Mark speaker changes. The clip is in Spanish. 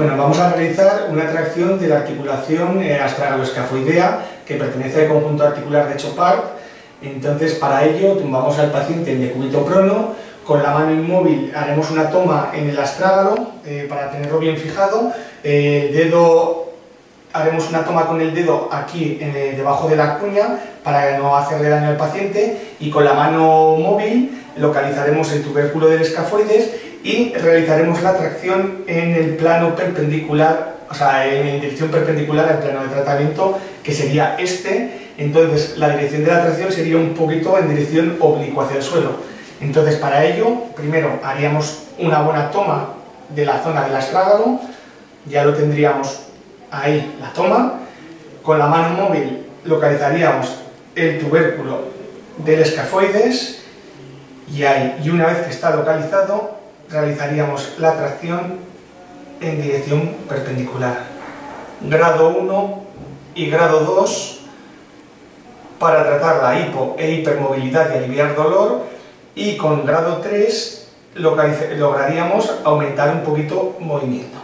Speaker 1: Bueno, vamos a realizar una tracción de la articulación astragaloescafoidea que pertenece al conjunto articular de Chopard. Entonces, para ello, tumbamos al paciente en decúbito prono, con la mano inmóvil haremos una toma en el astrágalo para tenerlo bien fijado. Haremos una toma con el dedo aquí debajo de la cuña para no hacerle daño al paciente, y con la mano móvil localizaremos el tubérculo del escafoides y realizaremos la tracción en el plano perpendicular, o sea, en dirección perpendicular al plano de tratamiento, que sería este. Entonces la dirección de la tracción sería un poquito en dirección oblicua hacia el suelo. Entonces, para ello, primero haríamos una buena toma de la zona del astrágalo, ya lo tendríamos ahí la toma. Con la mano móvil localizaríamos el tubérculo del escafoides y una vez que está localizado realizaríamos la tracción en dirección perpendicular. Grado 1 y grado 2 para tratar la hipo e hipermovilidad y aliviar dolor, y con grado 3 lograríamos aumentar un poquito movimiento.